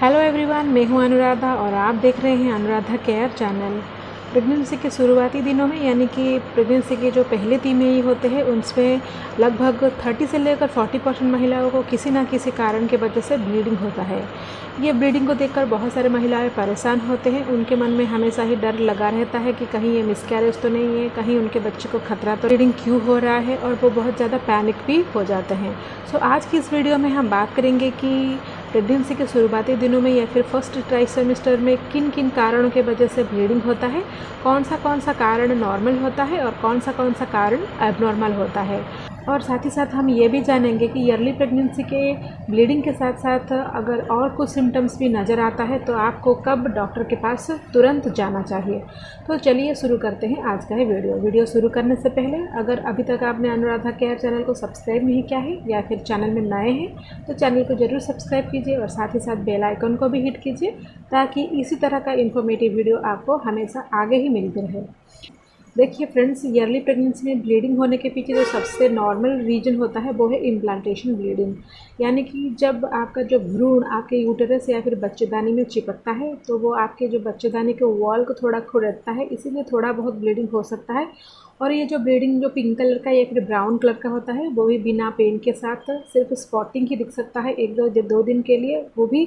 Hello everyone, मैं हूं अनुराधा और आप देख रहे हैं अनुराधा केयर चैनल। प्रेगनेंसी के शुरुआती दिनों में यानी कि प्रेगनेंसी के जो पहले 3 महीने होते हैं उनमें लगभग 30 से लेकर 40% महिलाओं को किसी न किसी कारण के वजह से ब्लीडिंग होता है। ये ब्लीडिंग को देखकर बहुत सारे महिलाएं परेशान होते हैं। उनके मन में हमेशा ही डर लगा रहता है कि कहीं ये मिसकैरेज तो नहीं है, कहीं उनके बच्चे को खतरा तो ब्लीडिंग क्यों हो रहा है, और वो बहुत ज़्यादा पैनिक भी हो जाते हैं। सो आज की इस वीडियो में हम बात करेंगे कि प्रेगनेंसी के शुरुआती दिनों में या फिर फर्स्ट ट्राइसेमेस्टर में किन किन कारणों के वजह से ब्लीडिंग होता है, कौन सा कारण नॉर्मल होता है और कौन सा कारण एबनॉर्मल होता है। और साथ ही साथ हम ये भी जानेंगे कि ईयरली प्रेगनेंसी के ब्लीडिंग के साथ साथ अगर और कुछ सिम्टम्स भी नज़र आता है तो आपको कब डॉक्टर के पास तुरंत जाना चाहिए। तो चलिए शुरू करते हैं आज का ये वीडियो शुरू करने से पहले अगर अभी तक आपने अनुराधा केयर चैनल को सब्सक्राइब नहीं किया है या फिर चैनल में नए हैं तो चैनल को ज़रूर सब्सक्राइब कीजिए और साथ ही साथ बेल आइकन को भी हिट कीजिए ताकि इसी तरह का इन्फॉर्मेटिव वीडियो आपको हमेशा आगे ही मिलते रहे। देखिए फ्रेंड्स, ईयरली प्रेगनेंसी में ब्लीडिंग होने के पीछे जो सबसे नॉर्मल रीजन होता है वो है इम्प्लांटेशन ब्लीडिंग, यानी कि जब आपका जो भ्रूण आपके यूटेरस या फिर बच्चेदानी में चिपकता है तो वो आपके जो बच्चेदानी के वॉल को थोड़ा खुरदता है, इसीलिए थोड़ा बहुत ब्लीडिंग हो सकता है। और ये जो ब्लीडिंग जो पिंक कलर का या फिर ब्राउन कलर का होता है वो भी बिना पेन के साथ सिर्फ स्पॉटिंग ही दिख सकता है 1-2 दिन के लिए, वो भी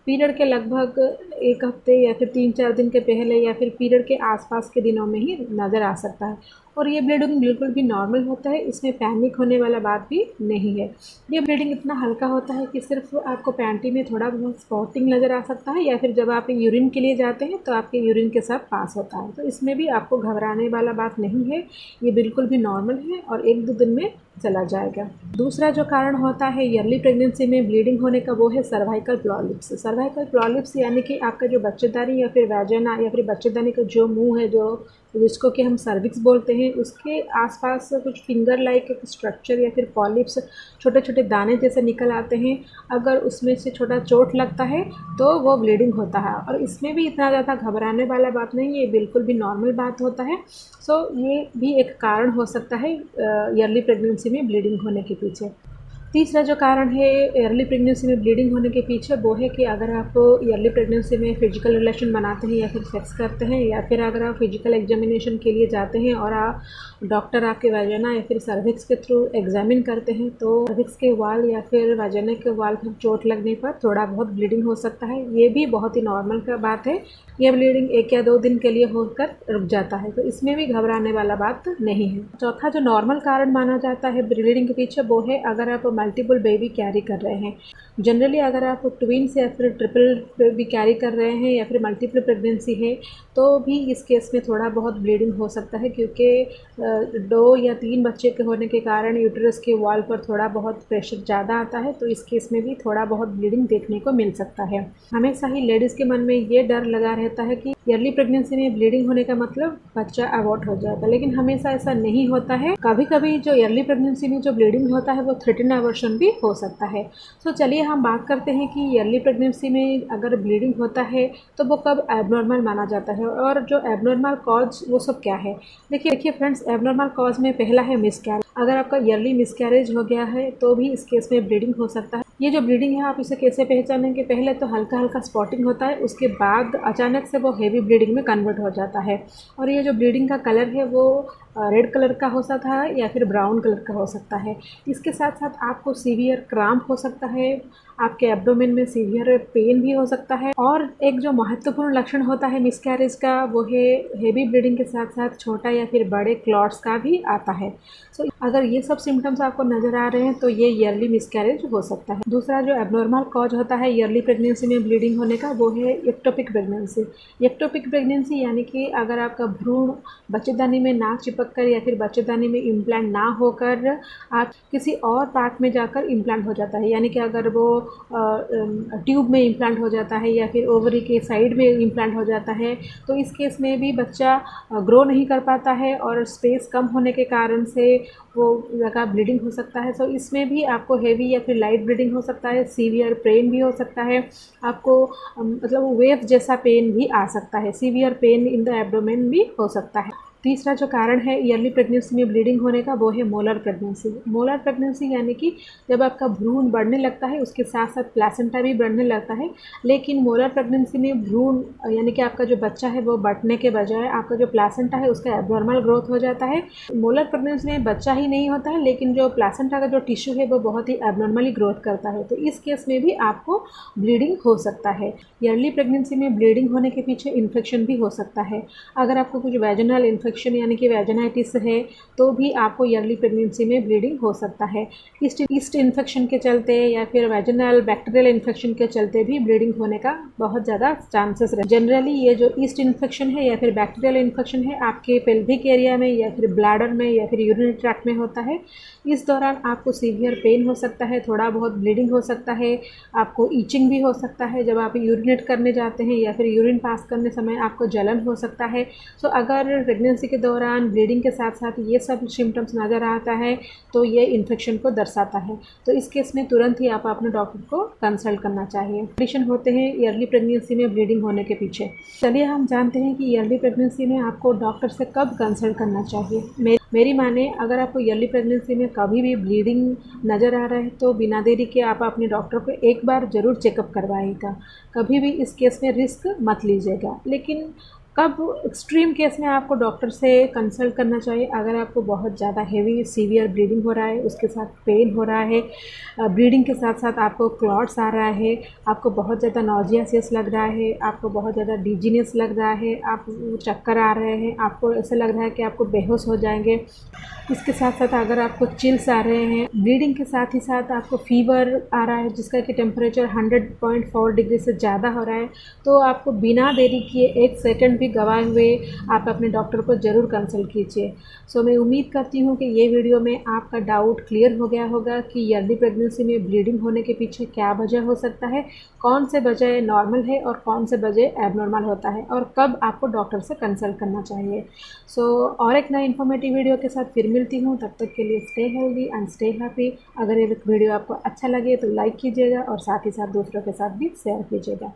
पीरियड के लगभग 1 हफ्ते या फिर 3-4 दिन के पहले या फिर पीरियड के आसपास के दिनों में ही नज़र आ सकता है। और ये ब्लीडिंग बिल्कुल भी नॉर्मल होता है, इसमें पैनिक होने वाला बात भी नहीं है। ये ब्लीडिंग इतना हल्का होता है कि सिर्फ आपको पैंटी में थोड़ा बहुत स्पॉटिंग नज़र आ सकता है या फिर जब आप यूरिन के लिए जाते हैं तो आपके यूरिन के साथ पास होता है, तो इसमें भी आपको घबराने वाला बात नहीं है। ये बिल्कुल भी नॉर्मल है और 1-2 दिन में चला जाएगा। दूसरा जो कारण होता है ईयरली प्रेगनेंसी में ब्लीडिंग होने का वो है सर्वाइकल पॉलिप्स। सर्वाइकल पॉलिप्स यानी कि आपका जो बच्चेदानी या फिर वैजिना या फिर बच्चेदानी का जो मुंह है, जो जिसको कि हम सर्विक्स बोलते हैं, उसके आसपास कुछ फिंगर लाइक स्ट्रक्चर या फिर पॉलिप्स छोटे छोटे दाने जैसे निकल आते हैं। अगर उसमें से छोटा चोट लगता है तो वो ब्लीडिंग होता है और इसमें भी इतना ज़्यादा घबराने वाला बात नहीं है, ये बिल्कुल भी नॉर्मल बात होता है। सो ये भी एक कारण हो सकता है ईयरली प्रेगनेंसी में ब्लीडिंग होने के पीछे। तीसरा जो कारण है ईयरली प्रेगनेंसी में ब्लीडिंग होने के पीछे वो है कि अगर आप ईयरली प्रेगनेंसी में फिजिकल रिलेशन बनाते हैं या फिर सेक्स करते हैं या फिर अगर आप फिजिकल एग्जामिनेशन के लिए जाते हैं और डॉक्टर आपके वाजिना या फिर सर्विक्स के थ्रू एग्जामिन करते हैं तो सर्विक्स के वाल या फिर वाजिना के वाल पर चोट लगने पर थोड़ा बहुत ब्लीडिंग हो सकता है। ये भी बहुत ही नॉर्मल का बात है। यह ब्लीडिंग 1 या 2 दिन के लिए होकर रुक जाता है, तो इसमें भी घबराने वाला बात नहीं है। चौथा जो नॉर्मल कारण माना जाता है ब्लीडिंग के पीछे वो है अगर आप मल्टीपल बेबी कैरी कर रहे हैं। जनरली अगर आप ट्विन्स या फिर ट्रिपल बेबी कैरी कर रहे हैं या फिर मल्टीपल प्रेगनेंसी है तो भी इस केस में थोड़ा बहुत ब्लीडिंग हो सकता है, क्योंकि 2 या 3 बच्चे के होने के कारण यूटेरस के वॉल पर थोड़ा बहुत प्रेशर ज़्यादा आता है, तो इस केस में भी थोड़ा बहुत ब्लीडिंग देखने को मिल सकता है। हमेशा ही लेडीज़ के मन में ये डर लगा रहता है कि ईयरली प्रेगनेंसी में ब्लीडिंग होने का मतलब बच्चा अबॉर्ट हो जाएगा, लेकिन हमेशा ऐसा नहीं होता है। कभी कभी जो ईयरली प्रेगनेंसी में जो ब्लीडिंग होता है वो थ्रेटन अबॉर्शन भी हो सकता है। तो चलिए हम बात करते हैं कि ईयरली प्रेगनेंसी में अगर ब्लीडिंग होता है तो वो कब एबनॉर्मल माना जाता है और जो एबनॉर्मल कॉज वो सब क्या है। देखिए फ्रेंड्स, एबनॉर्मल कॉज में पहला है मिसकैरेज। अगर आपका ईयरली मिसकैरेज हो गया है तो भी इस केस में ब्लीडिंग हो सकता है। ये जो ब्लीडिंग है आप इसे कैसे पहचानेंगे, पहले तो हल्का हल्का स्पॉटिंग होता है, उसके बाद अचानक से वो हेवी ब्लीडिंग में कन्वर्ट हो जाता है। और ये जो ब्लीडिंग का कलर है वो रेड कलर का हो सकता है या फिर ब्राउन कलर का हो सकता है। इसके साथ साथ आपको सीवियर क्रैम्प हो सकता है, आपके एब्डोमेन में सीवियर पेन भी हो सकता है। और एक जो महत्वपूर्ण लक्षण होता है मिसकैरेज का वो है हेवी ब्लीडिंग के साथ साथ छोटा या फिर बड़े क्लॉट्स का भी आता है। सो अगर ये सब सिम्टम्स आपको नज़र आ रहे हैं तो ये ईयरली मिसकैरेज हो सकता है। दूसरा जो एबनॉर्मल कॉज होता है ईयरली प्रेगनेंसी में ब्लीडिंग होने का वो है एक्टोपिक प्रेगनेंसी। एक्टोपिक प्रेगनेंसी यानी कि अगर आपका भ्रूण बच्चेदानी में ना चिपक कर या फिर बच्चेदानी में इम्प्लांट ना होकर आप किसी और पार्ट में जाकर इम्प्लांट हो जाता है, यानी कि अगर वो ट्यूब में इम्प्लांट हो जाता है या फिर ओवरी के साइड में इम्प्लांट हो जाता है, तो इस केस में भी बच्चा ग्रो नहीं कर पाता है और स्पेस कम होने के कारण से वो जगह ब्लीडिंग हो सकता है। तो इसमें भी आपको हेवी या फिर लाइट ब्लीडिंग हो सकता है, सीवियर पेन भी हो सकता है, आपको मतलब वेव जैसा पेन भी आ सकता है, severe pain in the abdomen भी हो सकता है। तीसरा जो कारण है ईयरली प्रेगनेंसी में ब्लीडिंग होने का वो है मोलर प्रेगनेंसी। मोलर प्रेगनेंसी यानी कि जब आपका भ्रूण बढ़ने लगता है उसके साथ साथ प्लेसेंटा भी बढ़ने लगता है, लेकिन मोलर प्रेगनेंसी में भ्रूण यानी कि आपका जो बच्चा है वो बढ़ने के बजाय आपका जो प्लेसेंटा है उसका एबनॉर्मल ग्रोथ हो जाता है। मोलर प्रेगनेंसी में बच्चा ही नहीं होता है लेकिन जो प्लेसेंटा का जो टिश्यू है वो बहुत ही एबनॉर्मली ग्रोथ करता है, तो इस केस में भी आपको ब्लीडिंग हो सकता है। ईयरली प्रेगनेंसी में ब्लीडिंग होने के पीछे इन्फेक्शन भी हो सकता है। अगर आपको कुछ वैजिनल इन्फेक्शन यानी कि वैजिनाइटिस है तो भी आपको ईयरली प्रेगनेंसी में ब्लीडिंग हो सकता है। ईस्ट इन्फेक्शन के चलते या फिर वैजिनल बैक्टीरियल इन्फेक्शन के चलते भी ब्लीडिंग होने का बहुत ज़्यादा चांसेस रहते हैं। जनरली ये जो ईस्ट इन्फेक्शन है या फिर बैक्टीरियल इन्फेक्शन है आपके पेल्विक एरिया में या फिर ब्लैडर में या फिर यूरिनरी ट्रैक्ट में होता है। इस दौरान आपको सीवियर पेन हो सकता है, थोड़ा बहुत ब्लीडिंग हो सकता है, आपको ईचिंग भी हो सकता है। जब आप यूरिनेट करने जाते हैं या फिर यूरिन पास करने समय आपको जलन हो सकता है। सो अगर प्रेगनेंसी के दौरान ब्लीडिंग के साथ साथ ये सब सिम्टम्स नज़र आता है तो ये इन्फेक्शन को दर्शाता है, तो इस केस में तुरंत ही आप अपने डॉक्टर को कंसल्ट करना चाहिए। कंडीशन होते हैं ईयरली प्रेगनेंसी में ब्लीडिंग होने के पीछे। चलिए हम जानते हैं कि ईयरली प्रेगनेंसी में आपको डॉक्टर से कब कंसल्ट करना चाहिए। मेरी माने अगर आपको ईयरली प्रेगनेंसी में कभी भी ब्लीडिंग नज़र आ रहा है तो बिना देरी के आप अपने डॉक्टर को एक बार ज़रूर चेकअप करवाइएगा। कभी भी इस केस में रिस्क मत लीजिएगा। लेकिन कब एक्सट्रीम केस में आपको डॉक्टर से कंसल्ट करना चाहिए? अगर आपको बहुत ज़्यादा हेवी सीवियर ब्लीडिंग हो रहा है, उसके साथ पेन हो रहा है, ब्लीडिंग के साथ साथ आपको क्लॉट्स आ रहा है, आपको बहुत ज़्यादा नॉजियासियस लग रहा है, आपको बहुत ज़्यादा डिजीनेस लग रहा है, आप चक्कर आ रहे हैं, आपको ऐसा लग रहा है कि आपको बेहोश हो जाएंगे। इसके साथ साथ अगर आपको चिल्स आ रहे हैं, ब्लीडिंग के साथ ही साथ आपको फीवर आ रहा है जिसका कि टेम्परेचर 100.4 डिग्री से ज़्यादा हो रहा है, तो आपको बिना देरी किए 1 सेकंड भी गवाए हुए आप अपने डॉक्टर को ज़रूर कंसल्ट कीजिए। सो मैं उम्मीद करती हूँ कि ये वीडियो में आपका डाउट क्लियर हो गया होगा कि ईयरली प्रेगनेंसी में ब्लीडिंग होने के पीछे क्या वजह हो सकता है, कौन से वजह नॉर्मल है और कौन से वजह एबनॉर्मल होता है और कब आपको डॉक्टर से कंसल्ट करना चाहिए। सो और एक नई इन्फॉर्मेटिव वीडियो के साथ फिर मिलती हूँ, तब तक के लिए stay healthy and stay happy. अगर ये वीडियो आपको अच्छा लगे तो लाइक कीजिएगा और साथ ही साथ दूसरों के साथ भी शेयर कीजिएगा।